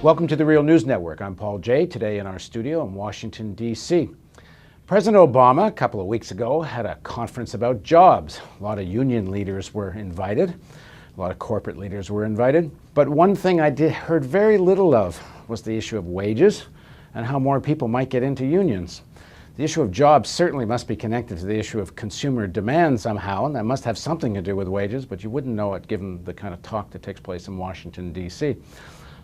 Welcome to the Real News Network. I'm Paul Jay, today in our studio in Washington, D.C. President Obama, a couple of weeks ago, had a conference about jobs. A lot of union leaders were invited. A lot of corporate leaders were invited. But one thing I heard very little of was the issue of wages and how more people might get into unions. The issue of jobs certainly must be connected to the issue of consumer demand somehow, and that must have something to do with wages, but you wouldn't know it given the kind of talk that takes place in Washington, D.C.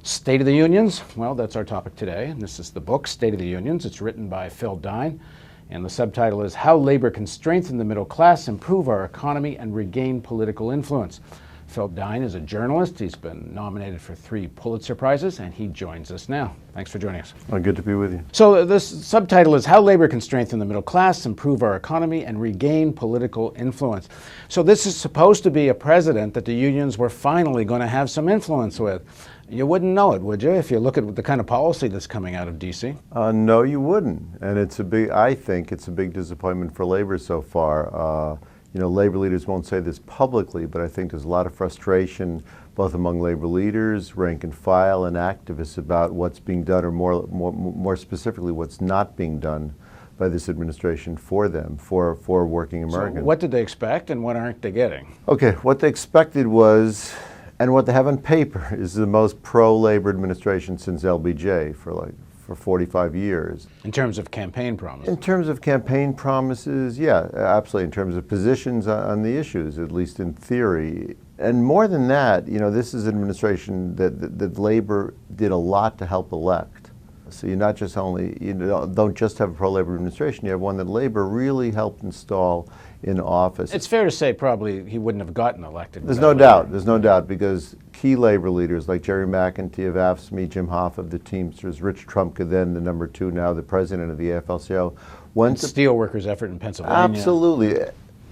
State of the Unions, well, that's our topic today. And this is the book, State of the Unions. It's written by Phil Dine, and the subtitle is How Labor Can Strengthen the Middle Class, Improve Our Economy, and Regain Political Influence. Phil Dine is a journalist. He's been nominated for 3 Pulitzer Prizes, and he joins us now. Thanks for joining us. Well, good to be with you. So this subtitle is How Labor Can Strengthen the Middle Class, Improve Our Economy, and Regain Political Influence. So this is supposed to be a president that the unions were finally going to have some influence with. You wouldn't know it, would you, if you look at the kind of policy that's coming out of D.C.? No, you wouldn't. And I think it's a big disappointment for labor so far. Labor leaders won't say this publicly, but I think there's a lot of frustration both among labor leaders, rank and file, and activists about what's being done, or more specifically, what's not being done by this administration for them, for working Americans. So what did they expect, and what aren't they getting? Okay, what they expected was, and what they have on paper, is the most pro-labor administration since LBJ for 45 years. In terms of campaign promises? In terms of campaign promises, yeah, absolutely. In terms of positions on the issues, at least in theory. And more than that, this is an administration that labor did a lot to help elect. So you don't just have a pro-labor administration, you have one that labor really helped install in office. It's fair to say probably he wouldn't have gotten elected. There's no doubt, because key labor leaders like Jerry McEntee of AFSCME, Jim Hoff of the Teamsters, Rich Trumka, then the number 2, now the president of the AFL-CIO, went to steelworkers' effort in Pennsylvania. Absolutely.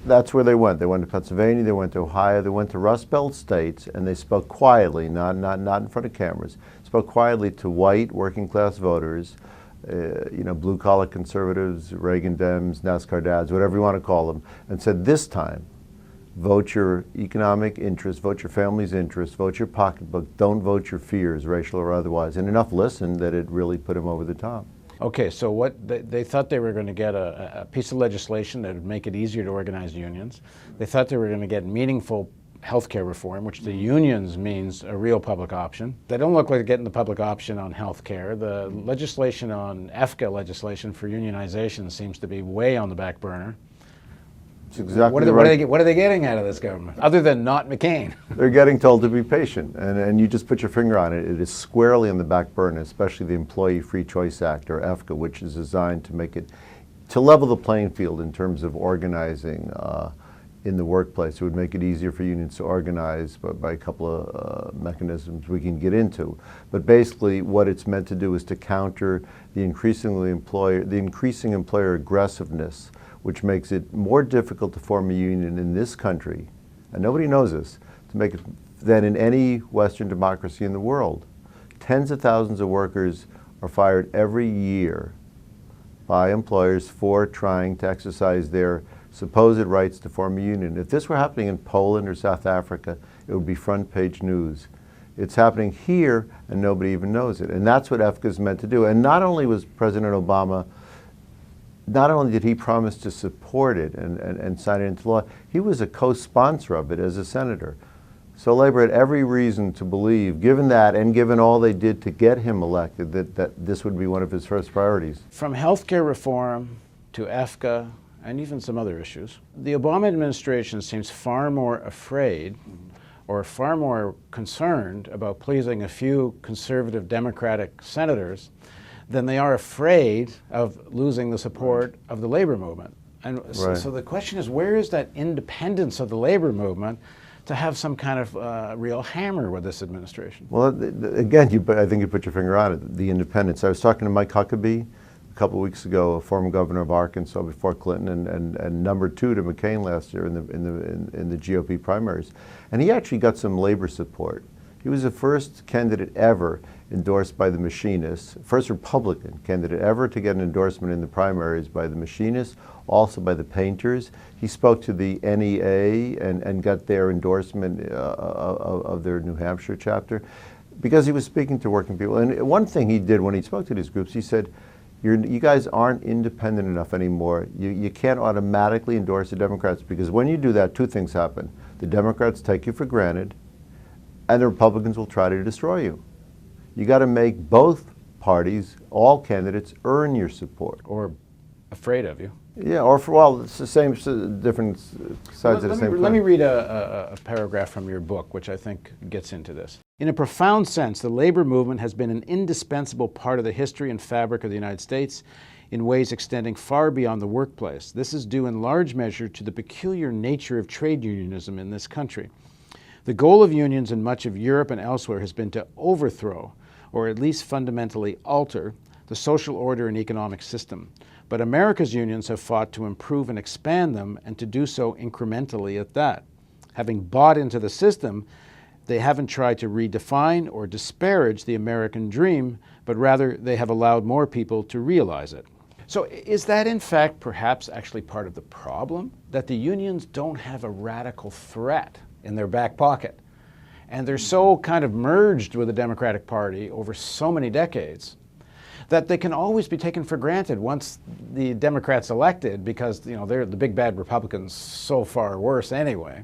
That's where they went. They went to Pennsylvania, they went to Ohio, they went to Rust Belt states, and they spoke quietly, not in front of cameras, spoke quietly to white working class voters, blue-collar conservatives, Reagan Dems, NASCAR dads, whatever you want to call them, and said, this time, vote your economic interest, vote your family's interest, vote your pocketbook, don't vote your fears, racial or otherwise. And enough listened that it really put him over the top. Okay, so what they thought they were going to get a piece of legislation that would make it easier to organize unions. They thought they were going to get meaningful healthcare reform, which the unions means a real public option. They don't look like they're getting the public option on healthcare. The legislation on EFCA legislation for unionization seems to be way on the back burner. It's exactly what are they getting out of this government, other than not McCain? They're getting told to be patient, and you just put your finger on it. It is squarely on the back burner, especially the Employee Free Choice Act, or EFCA, which is designed to level the playing field in terms of organizing in the workplace. It would make it easier for unions to organize by a couple of mechanisms we can get into. But basically what it's meant to do is to counter the increasing employer aggressiveness, which makes it more difficult to form a union in this country, and nobody knows this, than in any Western democracy in the world. Tens of thousands of workers are fired every year by employers for trying to exercise their supposed rights to form a union. If this were happening in Poland or South Africa, it would be front page news. It's happening here and nobody even knows it. And that's what EFCA is meant to do. And not only was President Obama, not only did he promise to support it and sign it into law, he was a co-sponsor of it as a senator. So labor had every reason to believe, given that and given all they did to get him elected, that this would be one of his first priorities. From healthcare reform to EFCA, and even some other issues, the Obama administration seems far more afraid or far more concerned about pleasing a few conservative Democratic senators than they are afraid of losing the support of the labor movement. And so the question is, where is that independence of the labor movement to have some kind of real hammer with this administration? Well, again, I think you put your finger on it, the independence. I was talking to Mike Huckabee a couple of weeks ago, a former governor of Arkansas before Clinton, and number 2 to McCain last year in the GOP primaries. And he actually got some labor support. He was the first candidate ever endorsed by the machinists, first Republican candidate ever to get an endorsement in the primaries by the machinists, also by the painters. He spoke to the NEA and got their endorsement of their New Hampshire chapter. because he was speaking to working people. And one thing he did when he spoke to these groups, he said, you guys aren't independent enough anymore. You can't automatically endorse the Democrats, because when you do that, two things happen. The Democrats take you for granted, and the Republicans will try to destroy you. You got to make both parties, all candidates, earn your support. Or afraid of you. Yeah, or well, it's the same, different sides of the same coin. Let me read a paragraph from your book, which I think gets into this. In a profound sense, the labor movement has been an indispensable part of the history and fabric of the United States in ways extending far beyond the workplace. This is due in large measure to the peculiar nature of trade unionism in this country. The goal of unions in much of Europe and elsewhere has been to overthrow, or at least fundamentally alter, the social order and economic system. But America's unions have fought to improve and expand them, and to do so incrementally at that. Having bought into the system, they haven't tried to redefine or disparage the American dream, but rather they have allowed more people to realize it. So is that in fact perhaps actually part of the problem? That the unions don't have a radical threat in their back pocket? And they're so kind of merged with the Democratic Party over so many decades that they can always be taken for granted once the Democrats elected, because they're the big bad Republicans so far worse anyway.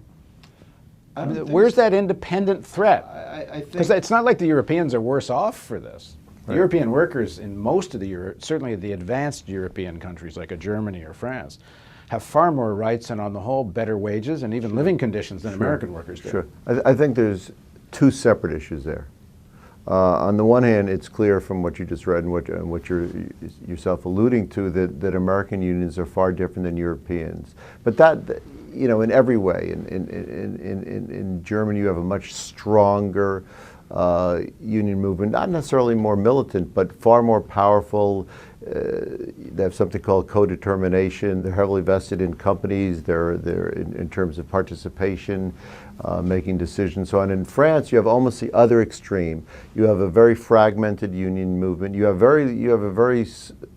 Where's that independent threat? Because it's not like the Europeans are worse off for this. Right. The European workers in most of certainly the advanced European countries like Germany or France, have far more rights and on the whole better wages and even living conditions than American workers do. Sure. I think there's two separate issues there. On the one hand, it's clear from what you just read and what you're yourself alluding to that American unions are far different than Europeans. But that, in every way, in Germany you have a much stronger union movement, not necessarily more militant, but far more powerful. They have something called co-determination. They're heavily vested in companies. They're in terms of participation, making decisions. So, and in France, you have almost the other extreme. You have a very fragmented union movement. You have a very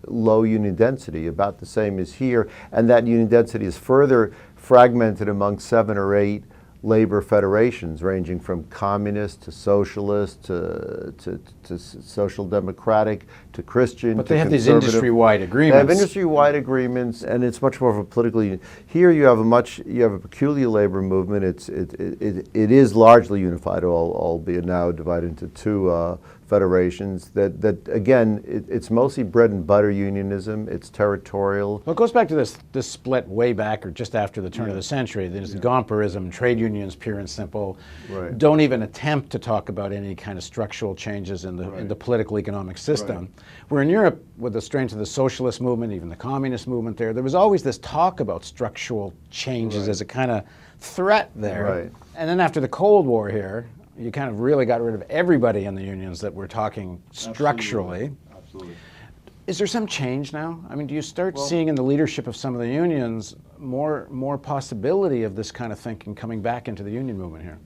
low union density, about the same as here, and that union density is further fragmented among 7 or 8 labor federations, ranging from communist to socialist to social democratic to Christian. But they have these industry-wide agreements. They have industry-wide agreements, and it's much more of a political union. Here you have a peculiar labor movement. It is largely unified, albeit now divided into 2 federations. That again, it's mostly bread and butter unionism. It's territorial. Well, it goes back to this split way back, or just after the turn of the century. There's Gomperism, trade unions, pure and simple. Right. Don't even attempt to talk about any kind of structural changes in the political economic system. Right. Where in Europe, with the strength of the socialist movement, even the communist movement there was always this talk about structural changes as a kind of threat there. Right. And then after the Cold War here, you kind of really got rid of everybody in the unions that were talking structurally. Absolutely. Is there some change now? I mean, do you start seeing in the leadership of some of the unions more possibility of this kind of thinking coming back into the union movement here?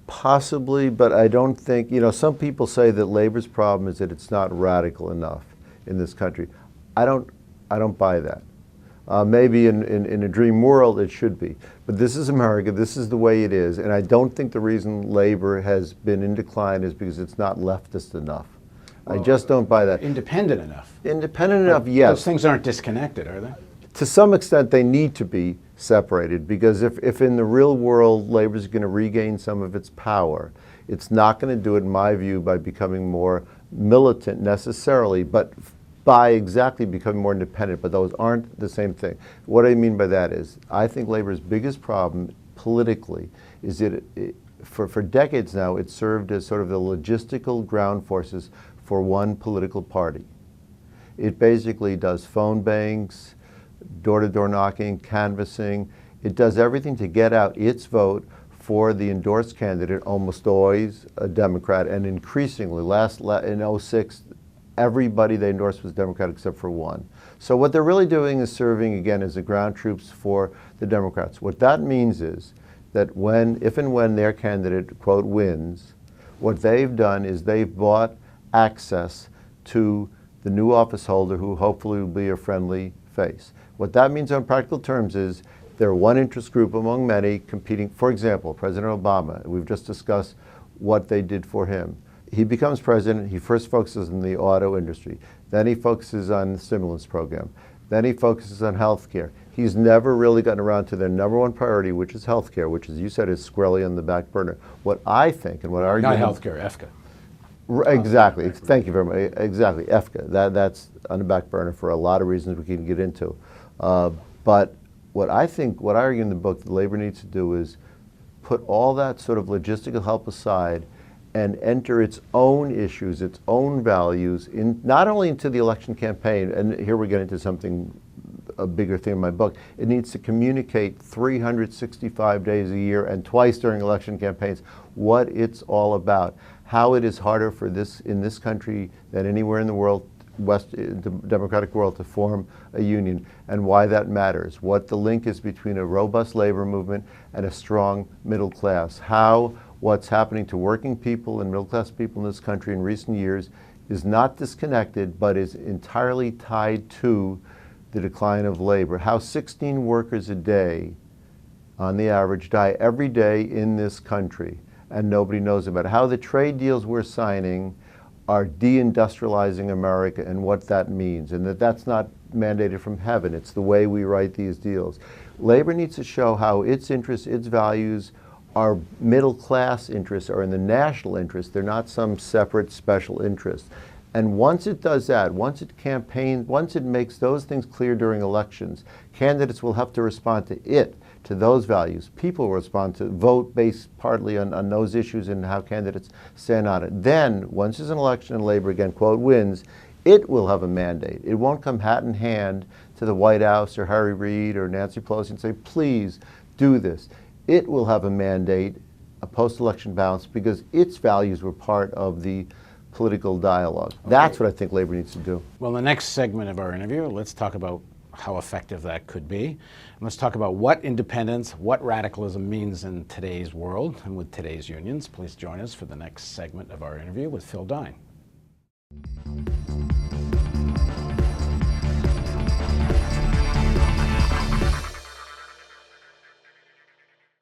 Possibly, but I don't think, some people say that labor's problem is that it's not radical enough in this country. I don't buy that. Maybe in a dream world it should be. But this is America, this is the way it is, and I don't think the reason labor has been in decline is because it's not leftist enough. Well, I just don't buy that. Independent enough. Independent enough, yes. Those things aren't disconnected, are they? To some extent they need to be separated, because if in the real world labor is going to regain some of its power, it's not going to do it, in my view, by becoming more militant necessarily, but by exactly becoming more independent, but those aren't the same thing. What I mean by that is, I think labor's biggest problem politically is that for decades now, it served as sort of the logistical ground forces for one political party. It basically does phone banks, door-to-door knocking, canvassing. It does everything to get out its vote for the endorsed candidate, almost always a Democrat, and increasingly, in 06, everybody they endorsed was Democrat except for one. So what they're really doing is serving, again, as the ground troops for the Democrats. What that means is that if and when their candidate, quote, wins, what they've done is they've bought access to the new office holder, who hopefully will be a friendly face. What that means on practical terms is they're one interest group among many competing. For example, President Obama, we've just discussed what they did for him. he becomes president, he first focuses on the auto industry. Then he focuses on the stimulus program. Then he focuses on health care. He's never really gotten around to their number one priority, which is health care, which, as you said, is squarely on the back burner. What I think, and what I argue... Not health care, EFCA. Exactly. Thank you very much. Exactly. EFCA. That's on the back burner for a lot of reasons we can get into. But what I argue in the book that labor needs to do is put all that sort of logistical help aside and enter its own issues, its own values, in not only into the election campaign, and here we're getting to something, a bigger theme in my book, it needs to communicate 365 days a year and twice during election campaigns what it's all about, how it is harder for this, in this country than anywhere in the world, the democratic world, to form a union, and why that matters, what the link is between a robust labor movement and a strong middle class, how what's happening to working people and middle class people in this country in recent years is not disconnected but is entirely tied to the decline of labor, how 16 workers a day on the average die every day in this country and nobody knows about it, how the trade deals we're signing are deindustrializing America and what that means, and that's not mandated from heaven, it's the way we write these deals. Labor needs to show how its interests, its values, our middle class interests are in the national interest. They're not some separate special interest. And once it does that, once it campaigns, once it makes those things clear during elections, candidates will have to respond to those values. People will respond to vote based partly on those issues and how candidates stand on it. Then, once there's an election and labor again, quote, wins, it will have a mandate. It won't come hat in hand to the White House or Harry Reid or Nancy Pelosi and say, please do this. It will have a mandate, a post-election balance, because its values were part of the political dialogue. Okay. That's what I think labor needs to do. Well, in the next segment of our interview, let's talk about how effective that could be. And let's talk about what independence, what radicalism means in today's world and with today's unions. Please join us for the next segment of our interview with Phil Dine.